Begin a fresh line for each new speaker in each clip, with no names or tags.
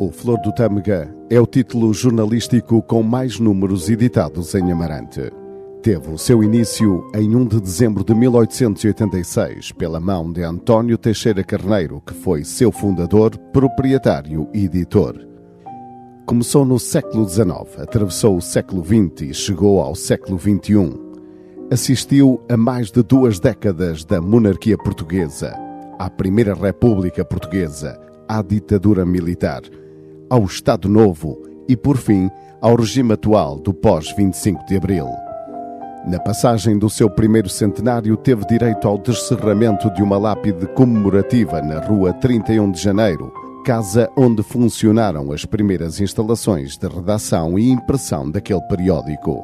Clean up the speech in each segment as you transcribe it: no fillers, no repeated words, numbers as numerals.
O Flor do Tâmega é o título jornalístico com mais números editados em Amarante. Teve o seu início em 1 de dezembro de 1886, pela mão de António Teixeira Carneiro, que foi seu fundador, proprietário e editor. Começou no século XIX, atravessou o século XX e chegou ao século XXI. Assistiu a mais de 2 décadas da monarquia portuguesa, à Primeira República Portuguesa, à ditadura militar, ao Estado Novo e, por fim, ao regime atual do pós-25 de Abril. Na passagem do seu primeiro centenário, teve direito ao descerramento de uma lápide comemorativa na Rua 31 de Janeiro, casa onde funcionaram as primeiras instalações de redação e impressão daquele periódico.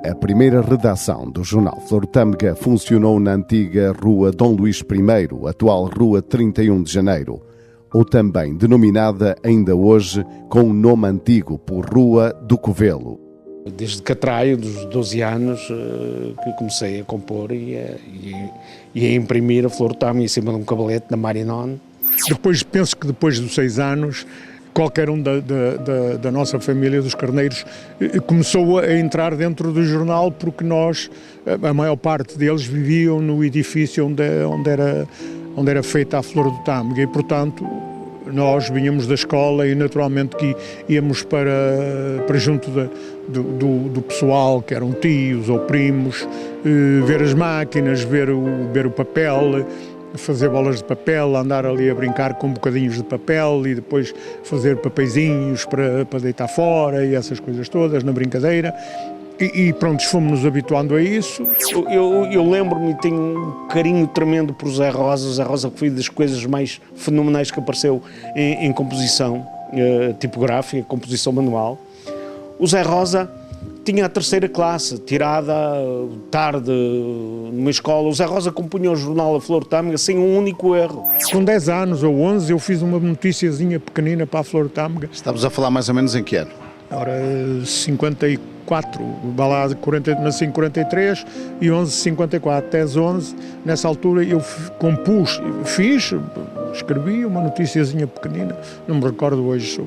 A primeira redação do jornal Flor do Tâmega funcionou na antiga Rua Dom Luís I, atual Rua 31 de Janeiro, ou também denominada ainda hoje com o nome antigo por Rua do Covelo.
Desde Catraio, dos 12 anos, que comecei a compor e a imprimir a Flor do Tâmega em cima de um cabalete da Marinon.
Penso que depois dos 6 anos, qualquer um da nossa família dos Carneiros começou a entrar dentro do jornal, porque a maior parte deles viviam no edifício onde era feita a Flor do Tâmega e, portanto, nós vinhamos da escola e naturalmente que íamos para junto do pessoal, que eram tios ou primos, ver as máquinas, ver o papel, fazer bolas de papel, andar ali a brincar com bocadinhos de papel e depois fazer papeizinhos para deitar fora e essas coisas todas na brincadeira. E pronto, fomos-nos habituando a isso.
Eu lembro-me e tenho um carinho tremendo por Zé Rosa. O Zé Rosa foi das coisas mais fenomenais que apareceu em composição tipográfica, composição manual. O Zé Rosa tinha a 3ª classe, tirada tarde numa escola. O Zé Rosa compunha o jornal A Flor do Tâmega sem um único erro.
Com 10 anos ou 11 eu fiz uma noticiazinha pequenina para a Flor do Tâmega.
Estamos a falar mais ou menos em que ano?
Ora, 54, nasci em 43 e 11, 54, até 11. Nessa altura eu escrevi uma noticiazinha pequenina, não me recordo hoje,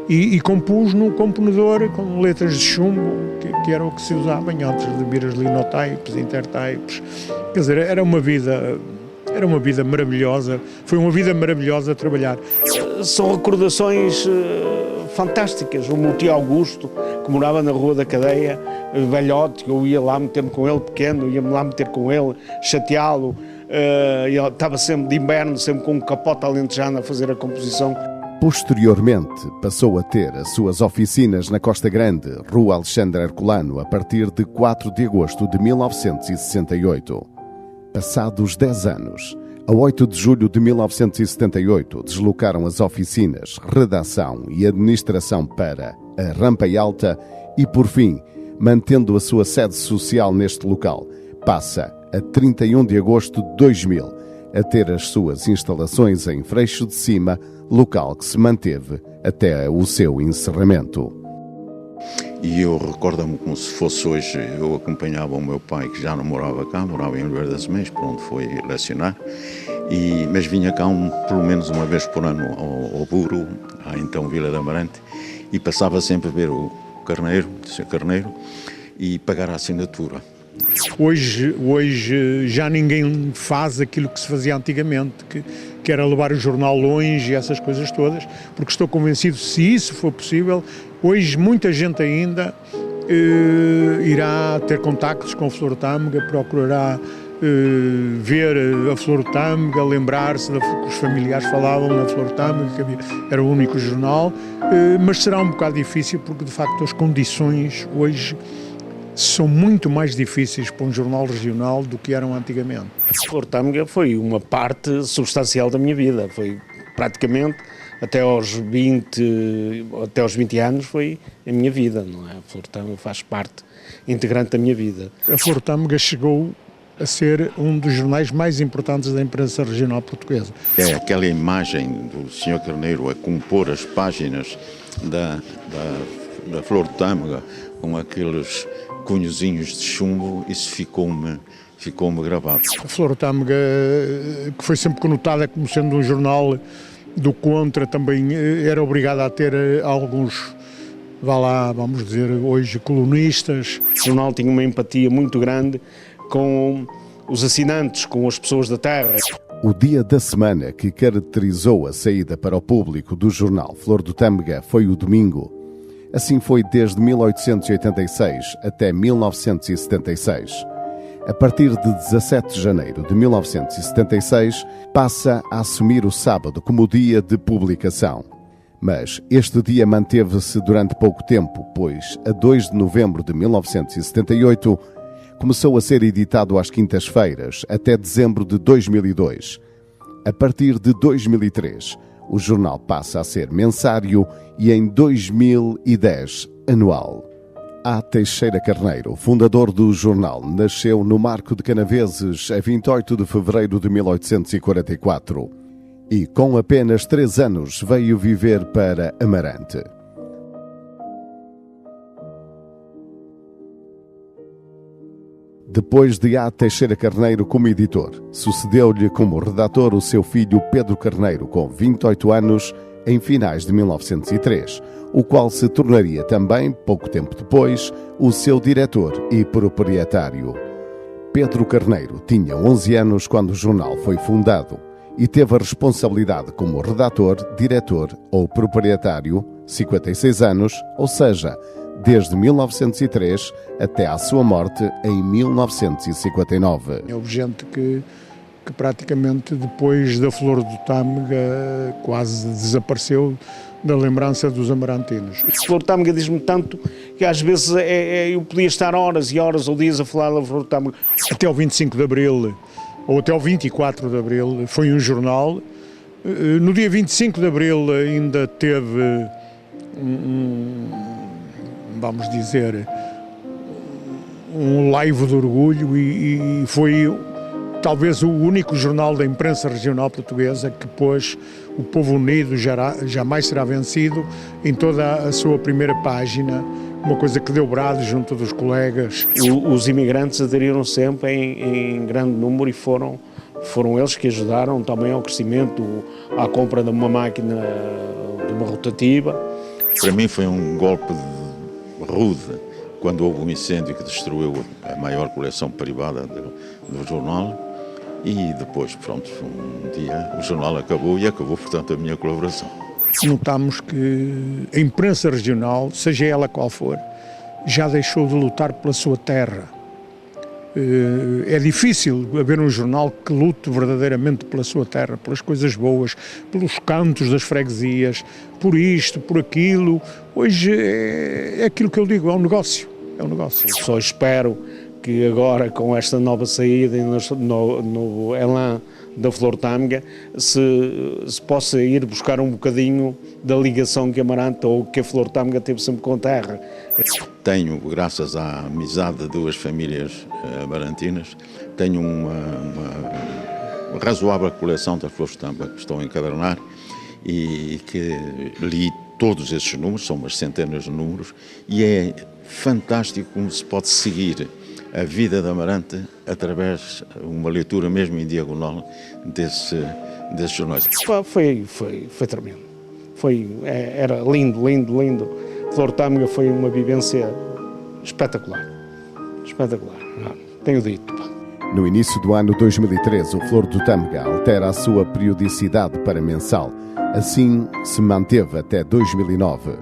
e compus no componedor com letras de chumbo, que era o que se usava antes de vir as linotapes, intertapes. Quer dizer, era uma vida maravilhosa, foi uma vida maravilhosa a trabalhar.
São recordações fantásticas. O meu tio Augusto, que morava na Rua da Cadeia, velhote, eu ia lá meter-me com ele, pequeno, ia-me lá meter com ele, chateá-lo. Ele estava sempre de inverno, sempre com um capote alentejano a fazer a composição.
Posteriormente, passou a ter as suas oficinas na Costa Grande, Rua Alexandre Herculano, a partir de 4 de agosto de 1968. Passados 10 anos, a 8 de julho de 1978, deslocaram as oficinas, redação e administração para a Rampa Alta e, por fim, mantendo a sua sede social neste local, passa a 31 de agosto de 2000 a ter as suas instalações em Freixo de Cima, local que se manteve até o seu encerramento.
E eu recordo-me como se fosse hoje. Eu acompanhava o meu pai, que já não morava cá, morava em Oliveira das Meias, por onde foi lecionar, mas vinha cá pelo menos uma vez por ano ao Buro, à então Vila de Amarante, e passava sempre a ver o Carneiro, o Sr. Carneiro, e pagar a assinatura.
Hoje já ninguém faz aquilo que se fazia antigamente, que era levar o jornal longe e essas coisas todas, porque estou convencido, se isso for possível, hoje muita gente ainda irá ter contactos com a Flor do Tâmega, procurará ver a Flor do Tâmega, lembrar-se do que os familiares falavam na Flor do Tâmega, que era o único jornal, mas será um bocado difícil porque de facto as condições hoje são muito mais difíceis para um jornal regional do que eram antigamente.
A Flor do Tâmega foi uma parte substancial da minha vida, foi praticamente até aos 20 anos foi a minha vida, não é? A Flor do Tâmega faz parte integrante da minha vida.
A Flor do Tâmega chegou a ser um dos jornais mais importantes da imprensa regional portuguesa.
É aquela imagem do Sr. Carneiro a compor as páginas da Flor do Tâmega com aqueles cunhozinhos de chumbo, isso ficou-me gravado.
A Flor do Tâmega, que foi sempre conotada como sendo um jornal do contra também era obrigada a ter alguns, vamos dizer, hoje colunistas.
O jornal tinha uma empatia muito grande com os assinantes, com as pessoas da terra.
O dia da semana que caracterizou a saída para o público do jornal Flor do Tâmega foi o domingo. Assim foi desde 1886 até 1976. A partir de 17 de janeiro de 1976, passa a assumir o sábado como dia de publicação. Mas este dia manteve-se durante pouco tempo, pois a 2 de novembro de 1978 começou a ser editado às quintas-feiras até dezembro de 2002. A partir de 2003, o jornal passa a ser mensário e em 2010 anual. A. Teixeira Carneiro, fundador do jornal, nasceu no Marco de Canaveses a 28 de fevereiro de 1844 e com apenas 3 anos veio viver para Amarante. Depois de A. Teixeira Carneiro como editor, sucedeu-lhe como redator o seu filho Pedro Carneiro, com 28 anos, em finais de 1903, o qual se tornaria também, pouco tempo depois, o seu diretor e proprietário. Pedro Carneiro tinha 11 anos quando o jornal foi fundado e teve a responsabilidade como redator, diretor ou proprietário 56 anos, ou seja, desde 1903 até à sua morte em 1959.
Houve gente que praticamente depois da Flor do Tâmega quase desapareceu da lembrança dos amarantinos.
A Flor do Tâmega diz-me tanto que às vezes eu podia estar horas e horas ou dias a falar da Flor do Tâmega.
Até o 25 de Abril, ou até o 24 de Abril, foi um jornal. No dia 25 de Abril ainda teve vamos dizer, um laivo de orgulho e foi talvez o único jornal da imprensa regional portuguesa que pôs o povo unido jamais será vencido em toda a sua primeira página, uma coisa que deu brado junto dos colegas.
Os imigrantes aderiram sempre em grande número e foram eles que ajudaram também ao crescimento, à compra de uma máquina, de uma rotativa.
Para mim foi um golpe rude quando houve um incêndio que destruiu a maior coleção privada do jornal e depois, pronto, um dia o jornal acabou e acabou, portanto, a minha colaboração.
Notamos que a imprensa regional, seja ela qual for, já deixou de lutar pela sua terra. É difícil haver um jornal que lute verdadeiramente pela sua terra, pelas coisas boas, pelos cantos das freguesias, por isto, por aquilo. Hoje é aquilo que eu digo, é um negócio. É um negócio.
Só espero que agora, com esta nova saída e no elan da Flor Tâmega, se possa ir buscar um bocadinho da ligação que Amarante ou que a Flor Tâmega teve sempre com a terra.
Tenho, graças à amizade de duas famílias amarantinas, tenho uma razoável coleção das Flores Tâmega que estou a encadernar e que li todos esses números, são umas centenas de números, e é fantástico como se pode seguir a vida de Amarante através de uma leitura mesmo em diagonal desses jornais.
Foi tremendo. Era lindo, lindo, lindo. Flor Tâmega foi uma vivência espetacular. Espetacular, tenho dito.
No início do ano 2013, o Flor do Tâmega altera a sua periodicidade para mensal. Assim se manteve até 2009.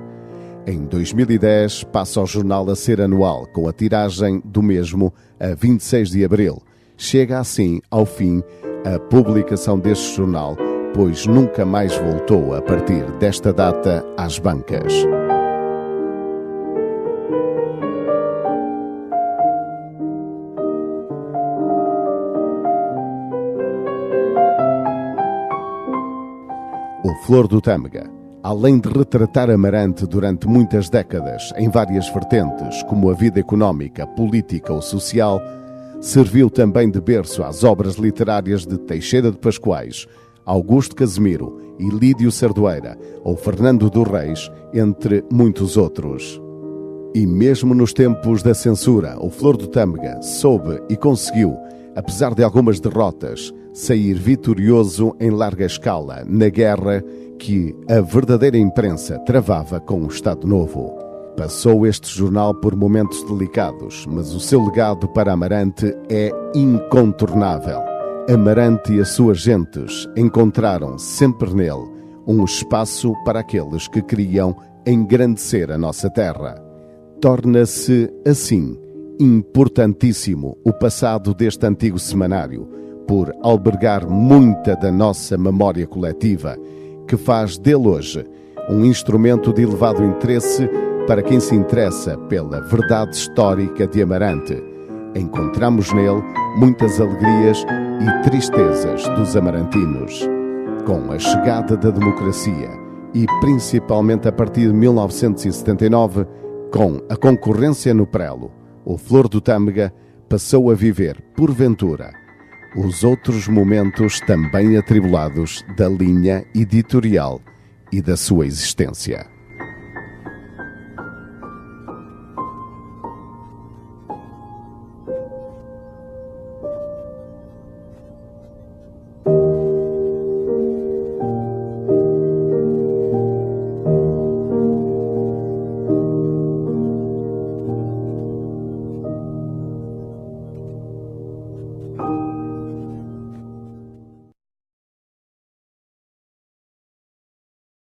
Em 2010, passa o jornal a ser anual, com a tiragem do mesmo a 26 de abril. Chega assim ao fim a publicação deste jornal, pois nunca mais voltou a partir desta data às bancas. O Flor do Tâmega, além de retratar Amarante durante muitas décadas em várias vertentes, como a vida económica, política ou social, serviu também de berço às obras literárias de Teixeira de Pascoais, Augusto Casimiro e Lídio Sardoeira, ou Fernando dos Reis, entre muitos outros. E mesmo nos tempos da censura, o Flor do Tâmega soube e conseguiu apesar de algumas derrotas, sair vitorioso em larga escala na guerra que a verdadeira imprensa travava com o Estado Novo. Passou este jornal por momentos delicados, mas o seu legado para Amarante é incontornável. Amarante e as suas gentes encontraram sempre nele um espaço para aqueles que queriam engrandecer a nossa terra. Torna-se, assim, importantíssimo o passado deste antigo semanário, por albergar muita da nossa memória coletiva, que faz dele hoje um instrumento de elevado interesse para quem se interessa pela verdade histórica de Amarante. Encontramos nele muitas alegrias e tristezas dos amarantinos. Com a chegada da democracia e principalmente a partir de 1979, com a concorrência no prelo, o Flor do Tâmega passou a viver, porventura, os outros momentos também atribulados da linha editorial e da sua existência.